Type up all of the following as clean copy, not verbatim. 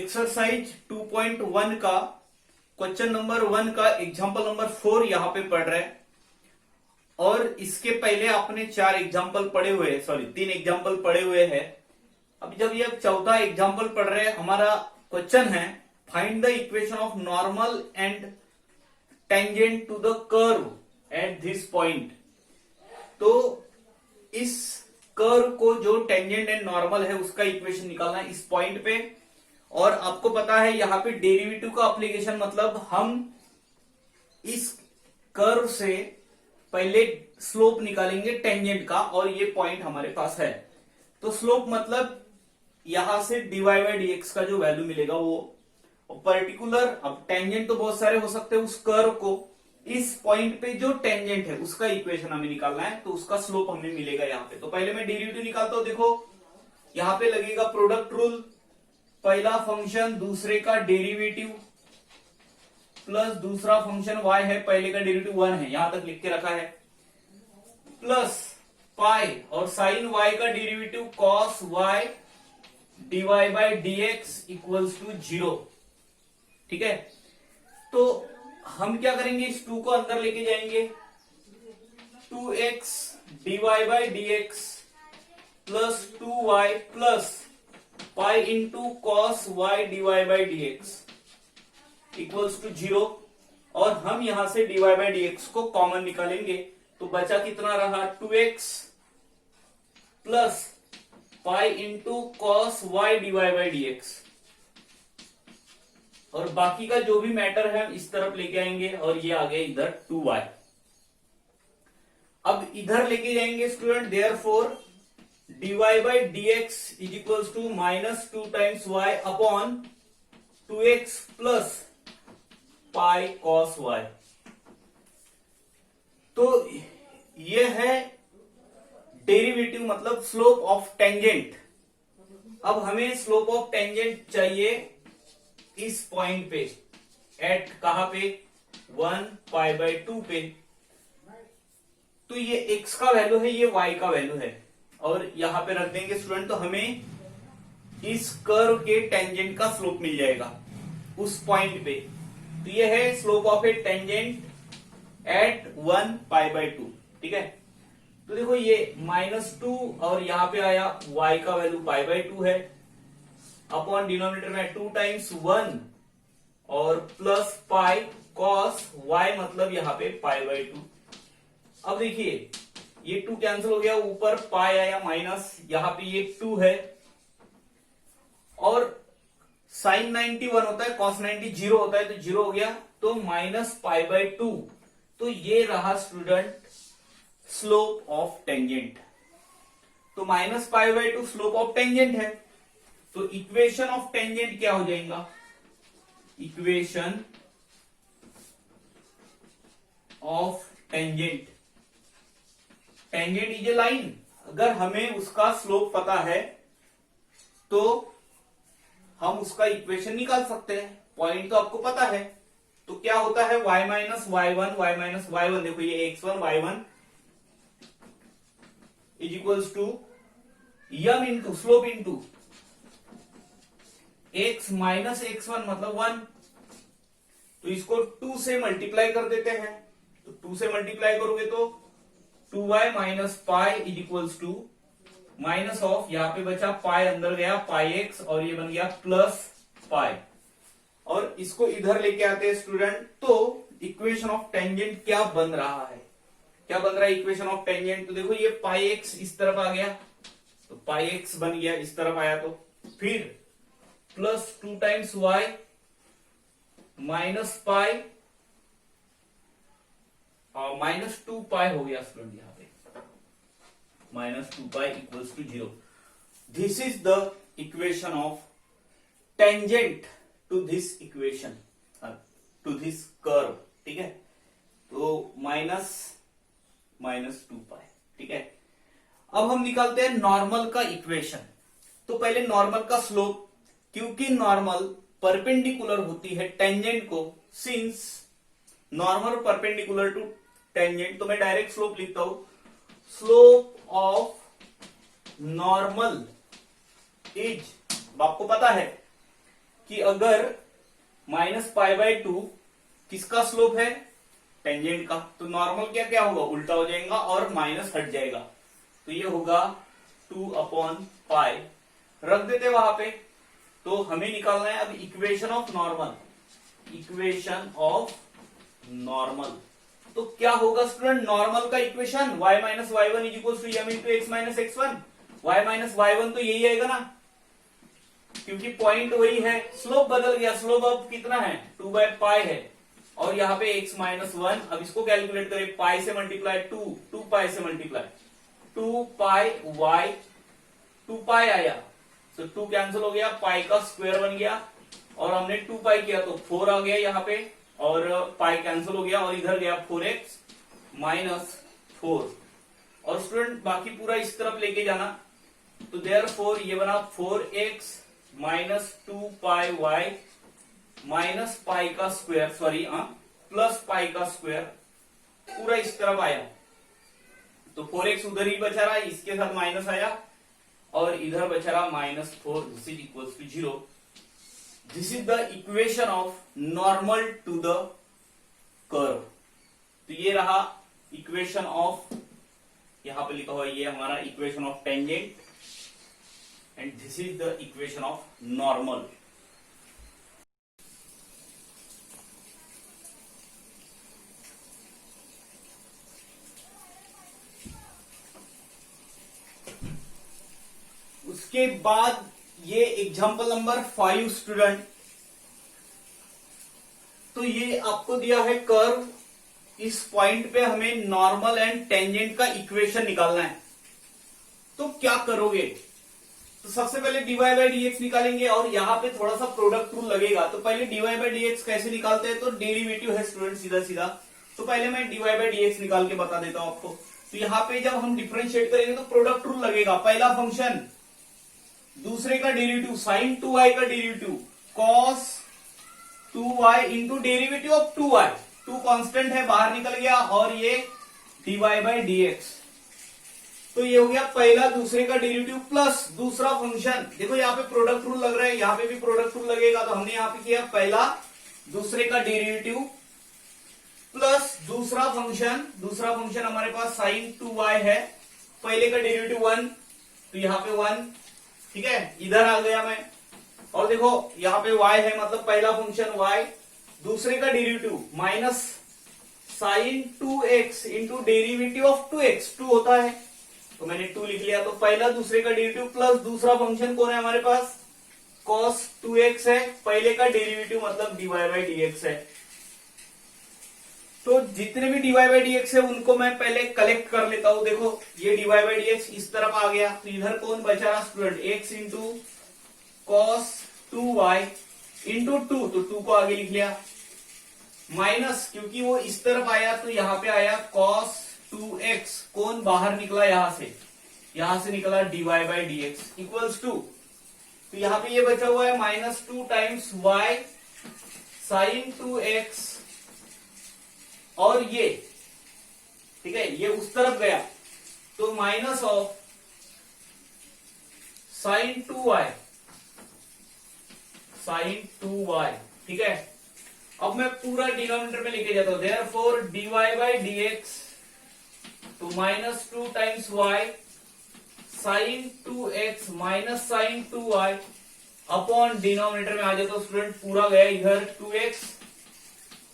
Exercise 2.1 का question number 1 का example number 4 यहां पे पढ़ रहे हैं। और इसके पहले आपने 4 एग्जाम्पल पढ़े हुए हैं, सॉरी 3 एग्जाम्पल पढ़े हुए हैं। अब जब ये चौथा एग्जाम्पल पढ़ रहे हैं, हमारा क्वेश्चन है find the equation of normal and tangent to the curve at this point. तो इस कर्व को जो टेंजेंट एंड नॉर्मल है उसका इक्वेशन निकालना है इस पॉइंट पे। और आपको पता है यहाँ पे डेरिवेटिव का एप्लीकेशन, मतलब हम इस कर्व से पहले स्लोप निकालेंगे टेंजेंट का, और ये पॉइंट हमारे पास है। तो स्लोप मतलब यहां से dy बाई dx का जो वैल्यू मिलेगा वो पर्टिकुलर, अब टेंजेंट तो बहुत सारे हो सकते हैं, उस कर्व को इस पॉइंट पे जो टेंजेंट है उसका इक्वेशन हमें निकालना है, तो उसका स्लोप हमें मिलेगा यहाँ पे। तो पहले मैं डेरिवेटिव निकालता हूं। देखो यहाँ पे लगेगा प्रोडक्ट रूल, पहला फंक्शन दूसरे का डेरिवेटिव प्लस दूसरा फंक्शन y है, पहले का डेरिवेटिव 1 है, यहां तक लिख के रखा है, प्लस पाई और साइन y का derivative cos y dy by dx equals to 0। ठीक है, तो हम क्या करेंगे, इस 2 को अंदर लेके जाएंगे, 2x dy by dx plus 2y plus pi into cos y dy by dx equals to 0। और हम यहां से dy बाई dx को कॉमन निकालेंगे, तो बचा कितना रहा, 2x plus pi into cos y dy by dx। और बाकी का जो भी मैटर है हम इस तरफ लेके आएंगे, और ये आ गया इधर 2y। अब इधर लेके जाएंगे student, therefore dy by dx is equals to minus 2 times y upon 2x plus pi cos y। तो ये है डेरिवेटिव, मतलब स्लोप ऑफ टेंजेंट। अब हमें स्लोप ऑफ टेंजेंट चाहिए इस पॉइंट पे, एट कहां पे, 1 पाई बाई 2 पे। तो ये x का वैल्यू है, ये y का वैल्यू है, और यहां पे रख देंगे स्टूडेंट। तो हमें इस कर्व के टेंजेंट का स्लोप मिल जाएगा उस पॉइंट पे। तो ये है slope of A tangent at 1 pi by 2। ठीक है, तो देखो ये -2 और यहां पे आया y का वैल्यू पाई बाई 2 है, अपॉन डिनोमिनेटर में 2 टाइम्स 1 और प्लस पाई कॉस y, मतलब यहां पे पाई बाई 2। अब देखिए ये 2 कैंसिल हो गया, ऊपर पाई आया माइनस, यहां पे ये 2 है, और साइन 90 1 होता है, कॉस 90 0 होता है, तो 0 हो गया, तो माइनस पाई बाई 2। तो ये रहा स्टूडेंट स्लोप ऑफ टेंजेंट। तो minus pi by 2 slope of tangent है, तो इक्वेशन ऑफ टेंजेंट क्या हो जाएगा, equation of tangent, tangent is a line. अगर हमें उसका स्लोप पता है तो हम उसका इक्वेशन निकाल सकते हैं, पॉइंट तो आपको पता है। तो क्या होता है, y minus y1 y minus y1, देखो ये x1 y1 is equals to m into slope into x minus x1 मतलब 1। तो इसको 2 से मल्टीप्लाई कर देते हैं, तो 2 से मल्टीप्लाई करोगे तो 2y minus pi is equals to minus of, यहां पे बचा पाई, अंदर गया पाई x, और ये बन गया प्लस पाई। और इसको इधर लेके आते हैं स्टूडेंट, तो इक्वेशन ऑफ टेंजेंट क्या बन रहा है, क्या बन रहा है इक्वेशन ऑफ टेंजेंट। तो देखो ये पाई x इस तरफ आ गया, तो पाई x बन गया, इस तरफ आया, तो फिर plus 2 times y minus pi और माइनस 2 पाई हो गया स्टूडेंट, यहां पे minus 2 pi equals to 0। This is the equation of tangent to this equation, to this curve. ठीक है, तो माइनस 2 पाई। ठीक है, अब हम निकालते हैं नॉर्मल का इक्वेशन। तो पहले नॉर्मल का स्लोप, क्योंकि नॉर्मल परपेंडिकुलर होती है टेंजेंट को, since normal perpendicular to tangent, तो मैं डायरेक्ट स्लोप लिखता हूं, स्लोप ऑफ नॉर्मल इज, आपको पता है कि अगर माइनस पाई बाय टू किसका स्लोप है, टेंजेंट का, तो नॉर्मल क्या क्या होगा, उल्टा हो जाएगा और माइनस हट जाएगा, तो ये होगा 2/पाई, रख देते वहां पे। तो हमें निकालना है अब equation of normal, equation of normal. तो क्या होगा स्टूडेंट नॉर्मल का equation, y minus y one is equal to m into x minus x one, y minus y one तो यही आएगा ना, क्योंकि पॉइंट वही है, स्लोप बदल गया, स्लोप अब कितना है 2/पाई है, और यहाँ पे x माइनस वन, अब इसको कैलकुलेट करें, पाई से मल्टीप्लाई 2 पाई से मल्टीप्लाई 2 पाई y, 2 पाई आया तो 2 कैंसिल हो गया, पाई का स्क्वायर बन गया, और हमने 2 पाई किया तो 4 आ गया यहाँ पे, और पाई कैंसिल हो गया, और इधर गया 4x माइनस 4। और स्टूडेंट बाकी पूरा इस तरफ लेके जाना, तो देयरफॉर ये बना 4x माइनस 2 पाई y माइनस पाई का स्क्वायर, सॉरी प्लस पाई का स्क्वायर, पूरा इस तरफ आया, तो 4x उधर ही बचा रहा, इसके साथ माइनस आया, और इधर बचा रहा -4, this is equal to 0। This is the equation of normal to the curve. तो ये रहा इक्वेशन ऑफ, यहां पे लिखा हुआ ये हमारा equation of tangent, and this is the equation of normal. उसके बाद ये एग्जाम्पल नंबर 5 स्टूडेंट, तो ये आपको दिया है कर्व, इस पॉइंट पे हमें नॉर्मल एंड टेंजेंट का इक्वेशन निकालना है। तो क्या करोगे, तो सबसे पहले dy बाई dx निकालेंगे, और यहां पे थोड़ा सा प्रोडक्ट रूल लगेगा। तो पहले dy बाई dx कैसे निकालते हैं, तो डेरिवेटिव है स्टूडेंट सीधा सीधा, तो पहले मैं dy बाई dx निकाल के बता देता हूं आपको। तो यहाँ पे जब हम डिफरेंशिएट करेंगे तो प्रोडक्ट रूल लगेगा, पहला फंक्शन दूसरे का डेरिवेटिव, साइन 2y का derivative cos 2y into derivative of 2y, 2 constant है बाहर निकल गया, और ये dy बाई dx, तो ये हो गया पहला दूसरे का डेरिवेटिव प्लस दूसरा फंक्शन। देखो यहाँ पे प्रोडक्ट रूल लग रहा है, यहाँ पे भी प्रोडक्ट रूल लगेगा, तो हमने यहाँ पे किया पहला दूसरे का डेरिवेटिव प्लस दूसरा फंक्शन हमारे पास साइन 2y है, पहले का डेरिवेटिव 1, तो यहाँ पे 1, ठीक है, इधर आ गया मैं, और देखो यहाँ पे y है, मतलब पहला फंक्शन y, दूसरे का derivative minus sine 2x into derivative of 2x, 2 होता है तो मैंने 2 लिख लिया। तो पहला दूसरे का डेरिवेटिव प्लस दूसरा फंक्शन कौन है हमारे पास, cos 2x है, पहले का डेरिवेटिव मतलब dy बाई dx है। तो जितने भी dy बाई dx है उनको मैं पहले कलेक्ट कर लेता हूं। देखो ये dy बाई dx इस तरफ आ गया, तो इधर कौन बचा रहा student, x into cos 2y into 2, तो 2 को आगे लिख लिया, माइनस क्योंकि वो इस तरफ आया तो यहां पे आया cos 2x, कौन बाहर निकला यहां से निकला dy by dx equals to, तो यहां पे ये बचा हुआ है -2 टाइम्स y साइन 2x, और ये ठीक है ये उस तरफ गया तो माइनस ऑफ साइन 2y, ठीक है। अब मैं पूरा डिनोमिनेटर में लेके जाता हूं, देयरफॉर dy बाई dx तो -2 times y sine 2x minus sine 2y upon denominator में आ जाता हूं स्टूडेंट, पूरा गया इधर 2x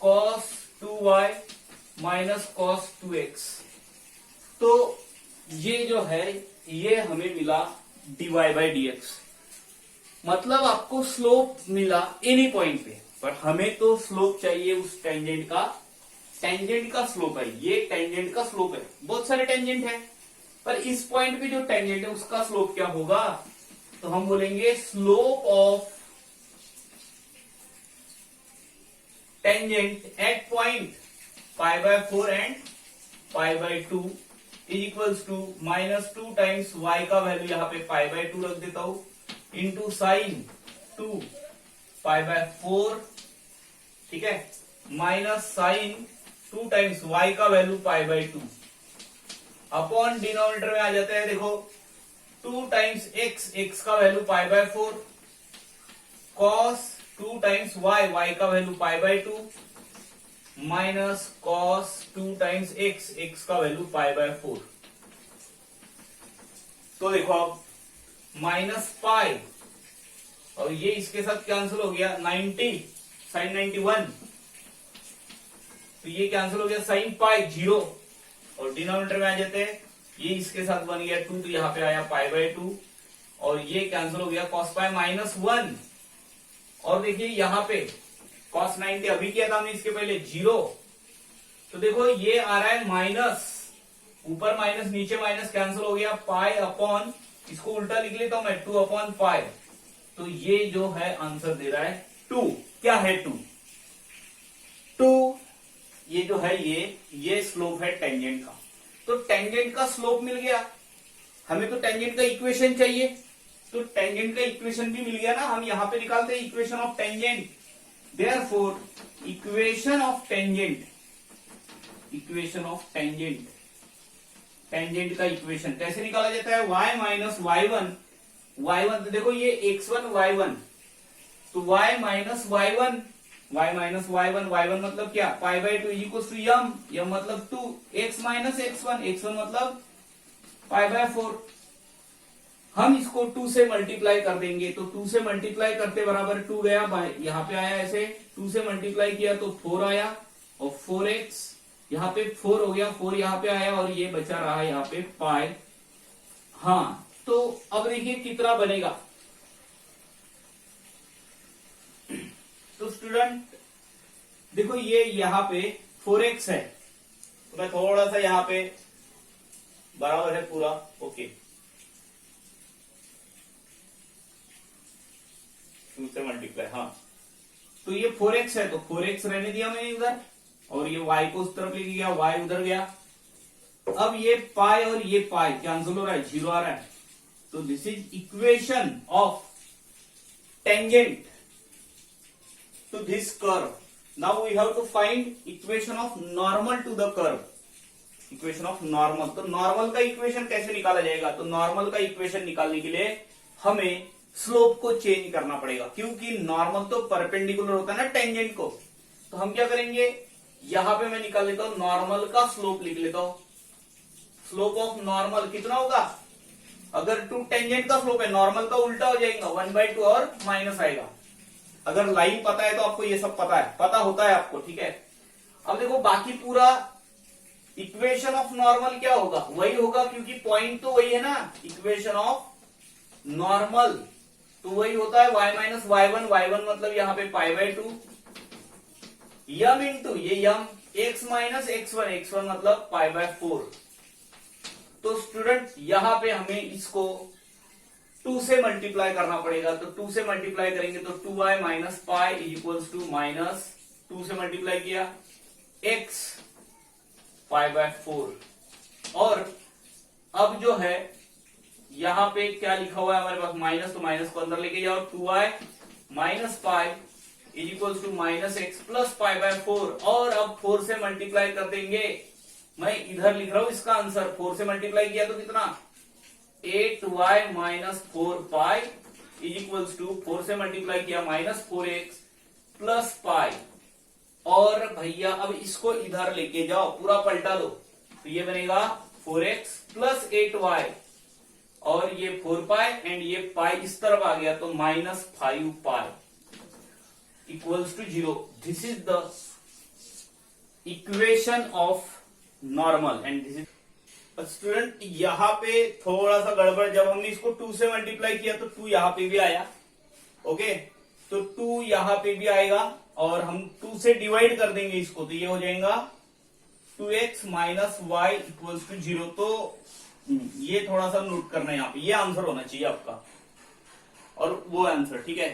cos 2y minus cos 2x। तो ये जो है ये हमें मिला dy बाई dx, मतलब आपको स्लोप मिला एनी पॉइंट पे, पर हमें तो स्लोप चाहिए उस टेंजेंट का स्लोप है, ये टेंजेंट का स्लोप है, बहुत सारे टेंजेंट है, पर इस पॉइंट पे जो टेंजेंट है उसका स्लोप क्या होगा, तो हम बोलेंगे slope of tangent at point π/4 and π/2 is equals to -2 times y का वैल्यू यहाँ पे π/2 रख देता हूं इंटू साइन 2 π/4, ठीक है, माइनस साइन 2 टाइम्स y का वैल्यू π/2 अपॉन डिनोमिनेटर में आ जाता है, देखो 2 टाइम्स x का value π/4 cos 2 times y, y का value pi by 2 minus cos 2 times x, x का वैल्यू पाई बाय 4। तो देखो अब माइनस पाई और ये इसके साथ कैंसिल हो गया 90 साइन 91, तो ये कैंसिल हो गया साइन पाई 0 और डिनोमिनेटर में आ जाते हैं, ये इसके साथ बन गया 2 तो यहाँ पे आया पाई बाय 2 और ये कैंसिल हो गया कॉस पाई माइनस 1 और देखिए यहाँ पे कॉस 90 अभी किया था हमने इसके पहले 0, तो देखो ये आ रहा है माइनस, ऊपर माइनस नीचे माइनस कैंसिल हो गया पाई अपॉन, इसको उल्टा लिख लेता हूं मैं 2 अपॉन पाई, तो ये जो है आंसर दे रहा है 2। क्या है 2? 2 ये जो है ये स्लोप है टेंजेंट का, तो टेंजेंट का स्लोप मिल गया, हमें तो टेंजेंट का इक्वेशन चाहिए, तो टेंजेंट का इक्वेशन भी मिल गया ना, हम यहां पे निकालते हैं equation of tangent. Therefore equation of tangent, equation of tangent, tangent का इक्वेशन कैसे निकाला जाता है? y माइनस y1, y1 तो देखो ये x1 y1, तो y minus y1, y minus y1, y1 मतलब क्या? पाई बाय 2 इक्वल्स टू यम, यम मतलब 2, x माइनस x1, x1 मतलब पाई बाय 4। हम इसको 2 से मल्टीप्लाई कर देंगे, तो 2 से मल्टीप्लाई करते बराबर 2 गया, यहाँ पे आया ऐसे 2 से मल्टीप्लाई किया तो 4 आया और 4x यहाँ पे 4 हो गया, 4 यहाँ पे आया और ये बचा रहा यहाँ पे पाई। हाँ, तो अब देखिए कितना बनेगा। तो स्टूडेंट देखो ये यहाँ पे 4x है, तो मैं थोड़ा सा यहाँ पे बराबर है पूरा, ओके 2 से मल्टीप्लाई, हाँ तो ये 4x है, तो 4x रहने दिया मैंने उधर और ये y को उस तरफ लेके गया, y उधर गया। अब ये पाई और ये पाई कैंसिल हो रहा है, 0 आ रहा है, तो this is equation of tangent to this curve. Now we have to find equation of normal to the curve, equation of normal. तो नॉर्मल का इक्वेशन कैसे निकाला जाएगा? तो नॉर्मल का इक्वेशन निकालने के लिए हमें स्लोप को चेंज करना पड़ेगा, क्योंकि नॉर्मल तो परपेंडिकुलर होता है ना टेंजेंट को। तो हम क्या करेंगे, यहां पे मैं निकाल लेता हूं नॉर्मल का स्लोप लिख लेता हूं। स्लोप ऑफ नॉर्मल कितना होगा? अगर 2 टेंजेंट का स्लोप है, नॉर्मल का उल्टा हो जाएगा 1/2 और माइनस आएगा। अगर लाइन पता है तो आपको ये सब पता है, पता होता है आपको, ठीक है। अब देखो बाकी पूरा इक्वेशन ऑफ नॉर्मल क्या होगा? वही होगा, क्योंकि पॉइंट तो वही है ना। इक्वेशन ऑफ नॉर्मल तो वही होता है y माइनस y1, y1 मतलब यहाँ पे पाई बाय 2 यम इंटू ये यम x माइनस x1, x1 मतलब पाई बाय 4। तो स्टूडेंट यहां पे हमें इसको 2 से मल्टीप्लाई करना पड़ेगा, तो 2 से मल्टीप्लाई करेंगे तो 2y minus pi equals to minus 2 से मल्टीप्लाई किया x पाई बाय 4। और अब जो है यहां पे क्या लिखा हुआ है हमारे पास, माइनस, तो माइनस को अंदर लेके जाओ, 2y minus pi is equals to minus x plus pi by 4। और अब 4 से मल्टीप्लाई कर देंगे, मैं इधर लिख रहा हूं इसका आंसर, 4 से मल्टीप्लाई किया तो कितना 8y minus 4 pi is equals to 4 से मल्टीप्लाई किया माइनस 4x प्लस पाई। और भैया अब इसको इधर लेके जाओ, पूरा पलटा दो, तो ये बनेगा 4x प्लस 8y और ये 4 पाई एंड ये पाई इस तरफ आ गया तो minus 5 pi equals to 0। This is the equation of normal and this is. Student यहां पे थोड़ा सा गड़बड़, जब हमने इसको 2 से मल्टीप्लाई किया तो 2 यहां पे भी आया, ओके, तो 2 यहां पे भी आएगा और हम 2 से डिवाइड कर देंगे इसको, तो ये हो जाएगा 2x minus Y equals to 0। तो ये थोड़ा सा नोट करना है यहाँ पे, ये आंसर होना चाहिए आपका और वो आंसर, ठीक है।